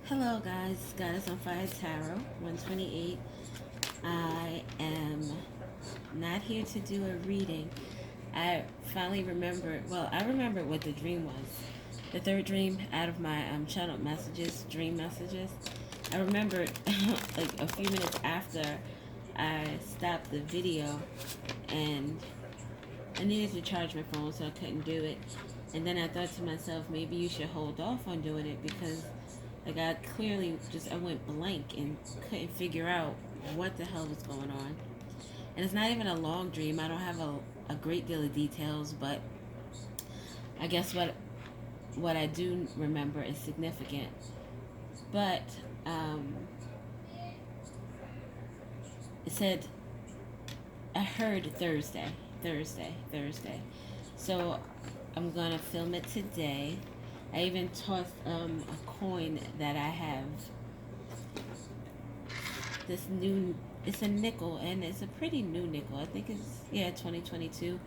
Hello guys, Goddess on Fire Tarot 128. I am not here to do a reading. I finally remembered, I remembered what the dream was. The third dream out of my channel messages, dream messages. I remembered like a few minutes after I stopped the video, and I needed to charge my phone, so I couldn't do it. And then I thought to myself, maybe you should hold off on doing it because like I went blank and couldn't figure out what the hell was going on. And it's not even a long dream. I don't have a great deal of details, but I guess what I do remember is significant. But it said I heard Thursday. So I'm gonna film it today. I even tossed a coin that I have. This new, it's a nickel, and it's a pretty new nickel. I think it's 2022,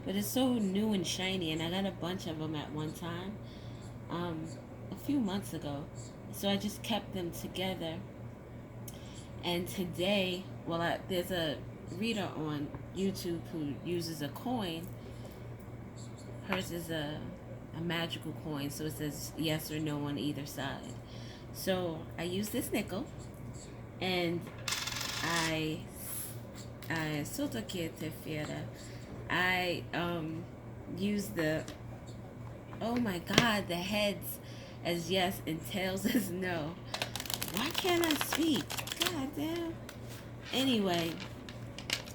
but it's so new and shiny, and I got a bunch of them at one time, a few months ago. So I just kept them together. And today, there's a reader on YouTube who uses a coin. Hers is a magical coin, so it says yes or no on either side. So I use this nickel, and I sotto che te fiera. I use the, oh my god, the heads as yes and tails as no. Why can't I speak? God damn. Anyway,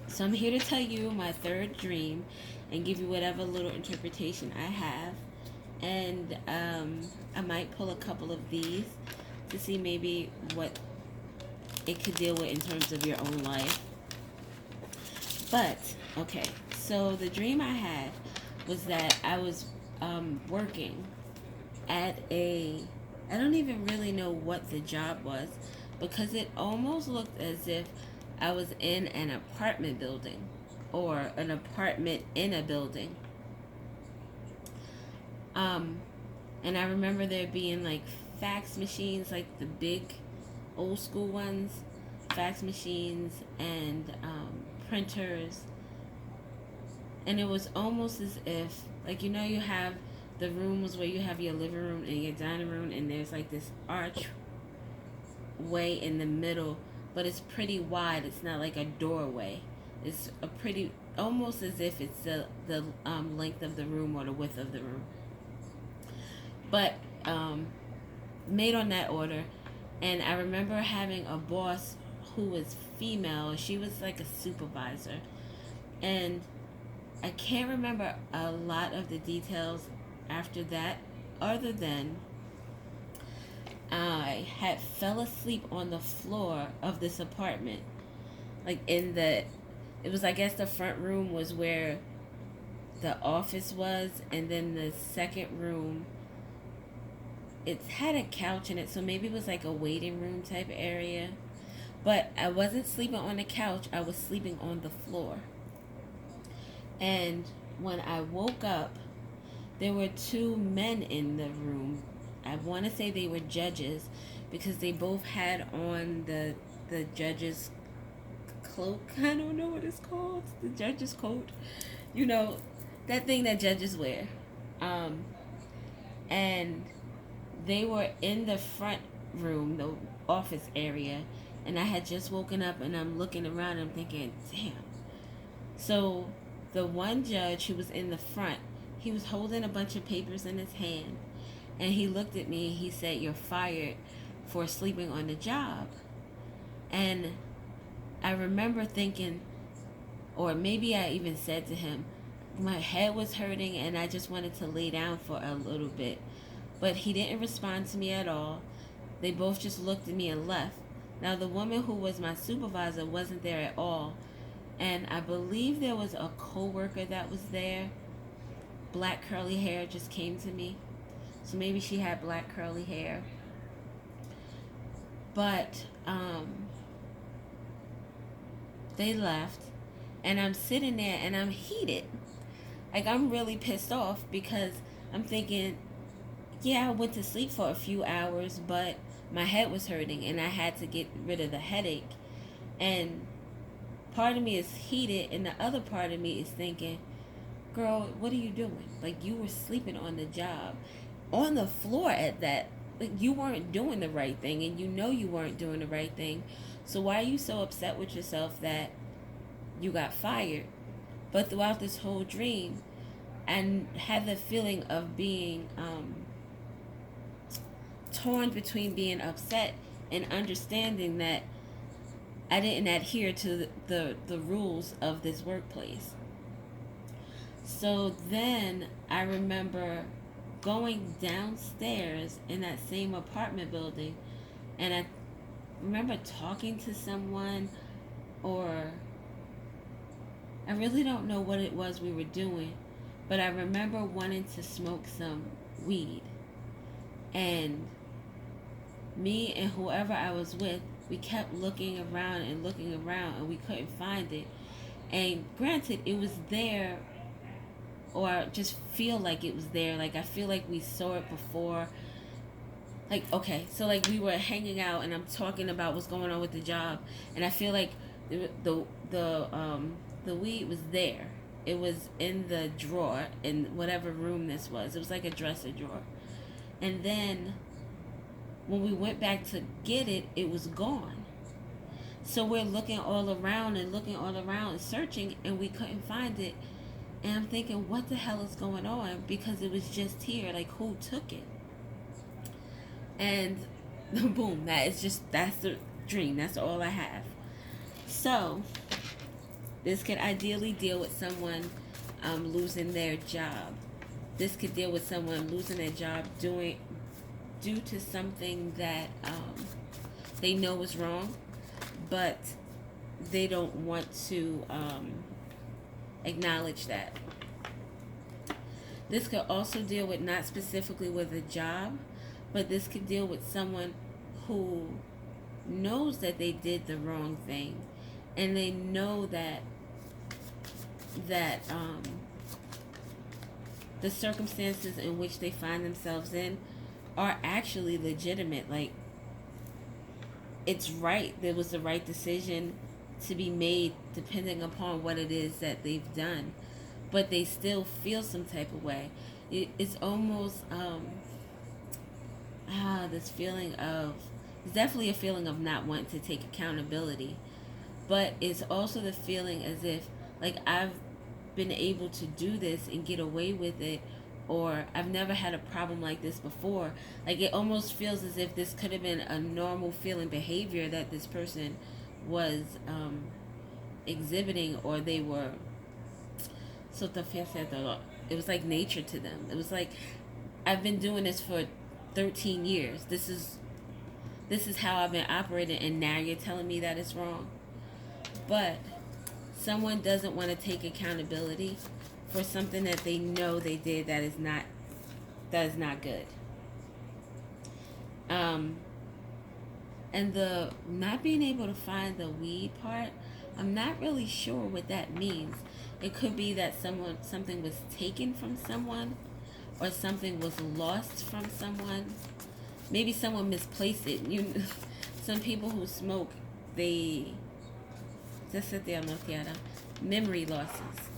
so I'm here to tell you my third dream and give you whatever little interpretation I have. And I might pull a couple of these to see maybe what it could deal with in terms of your own life. But, okay, so the dream I had was that I was working at I don't even really know what the job was because it almost looked as if I was in an apartment building or an apartment in a building. And I remember there being like fax machines, like the big old school ones, fax machines and printers. And it was almost as if, like, you have the rooms where you have your living room and your dining room, and there's like this archway in the middle, but it's pretty wide. It's not like a doorway. It's a pretty, almost as if it's the length of the room or the width of the room. But made on that order. And I remember having a boss who was female. She was like a supervisor. And I can't remember a lot of the details after that, other than I had fell asleep on the floor of this apartment. Like it was, I guess the front room was where the office was, and then the second room, it had a couch in it, so maybe it was like a waiting room type area. But I wasn't sleeping on the couch, I was sleeping on the floor. And when I woke up, there were two men in the room. I want to say they were judges because they both had on the judge's cloak. I don't know what it's called. The judge's coat. You know, that thing that judges wear. And they were in the front room, the office area, and I had just woken up and I'm looking around and I'm thinking, damn. So the one judge who was in the front, he was holding a bunch of papers in his hand, and he looked at me and he said, "You're fired for sleeping on the job." And I remember thinking, or maybe I even said to him, my head was hurting and I just wanted to lay down for a little bit. But he didn't respond to me at all. They both just looked at me and left. Now, the woman who was my supervisor wasn't there at all. And I believe there was a coworker that was there. Black curly hair just came to me. So maybe she had black curly hair. But they left. And I'm sitting there and I'm heated. Like, I'm really pissed off because I'm thinking, yeah, I went to sleep for a few hours, but my head was hurting and I had to get rid of the headache. And part of me is heated, and the other part of me is thinking, girl, what are you doing? Like, you were sleeping on the job, on the floor at that. Like, you weren't doing the right thing, and you know you weren't doing the right thing. So why are you so upset with yourself that you got fired? But throughout this whole dream, and had the feeling of being torn between being upset and understanding that I didn't adhere to the rules of this workplace. So then I remember going downstairs in that same apartment building, and I remember talking to someone, or I really don't know what it was we were doing, but I remember wanting to smoke some weed. And me and whoever I was with, we kept looking around, and we couldn't find it. And granted, it was there, or just feel like it was there. Like, I feel like we saw it before. Like, okay, so like we were hanging out, and I'm talking about what's going on with the job, and I feel like the weed was there. It was in the drawer in whatever room this was. It was like a dresser drawer. And then when we went back to get it, it was gone. So we're looking all around and searching, and we couldn't find it. And I'm thinking, what the hell is going on? Because it was just here. Like, who took it? And boom, that's the dream. That's all I have. So this could ideally deal with someone losing their job. This could deal with someone losing their job due to something that they know is wrong, but they don't want to acknowledge that. This could also deal with, not specifically with a job, but this could deal with someone who knows that they did the wrong thing, and they know that the circumstances in which they find themselves in are actually legitimate. Like, it's right. There was the right decision to be made depending upon what it is that they've done, but they still feel some type of way. It's almost this feeling of, it's definitely a feeling of not wanting to take accountability, but it's also the feeling as if, like, I've been able to do this and get away with it, or I've never had a problem like this before. Like, it almost feels as if this could have been a normal feeling behavior that this person was exhibiting, or they were, it was like nature to them. It was like, I've been doing this for 13 years. This is how I've been operating, and now you're telling me that it's wrong. But someone doesn't want to take accountability for something that they know they did that is not good. And the not being able to find the weed part, I'm not really sure what that means. It could be that something was taken from someone, or something was lost from someone. Maybe someone misplaced it. Some people who smoke, they just sit there, memory losses.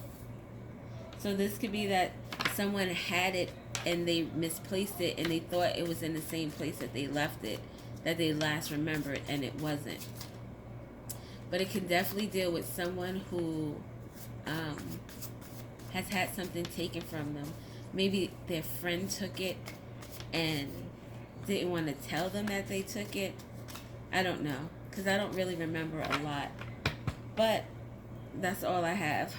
So this could be that someone had it and they misplaced it, and they thought it was in the same place that they left it, that they last remembered, and it wasn't. But it can definitely deal with someone who has had something taken from them. Maybe their friend took it and didn't want to tell them that they took it. I don't know, because I don't really remember a lot. But that's all I have.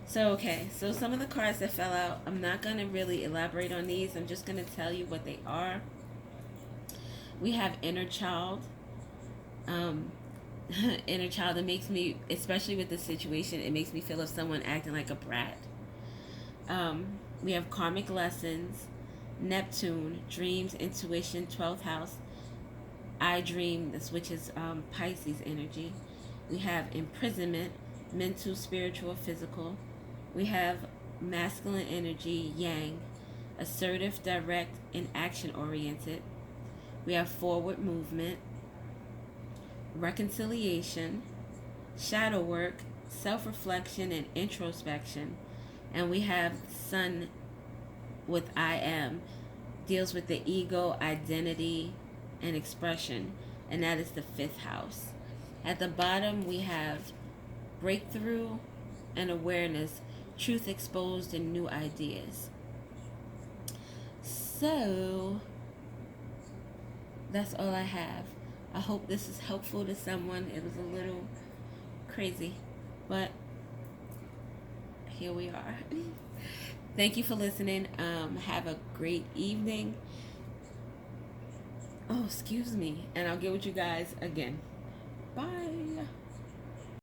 So, okay, so some of the cards that fell out, I'm not going to really elaborate on these. I'm just going to tell you what they are. We have inner child. Inner child, it makes me, especially with this situation, it makes me feel of someone acting like a brat. We have karmic lessons, Neptune, dreams, intuition, 12th house, I dream, which is Pisces energy. We have imprisonment, mental, spiritual, physical. We have masculine energy, yang, assertive, direct, and action oriented. We have forward movement, reconciliation, shadow work, self reflection, and introspection. And we have Sun with I am, deals with the ego, identity, and expression. And that is the fifth house. At the bottom, we have breakthrough and awareness, truth exposed, and new ideas. So, that's all I have. I hope this is helpful to someone. It was a little crazy, but here we are. Thank you for listening. Have a great evening. Oh, excuse me. And I'll get with you guys again. Bye.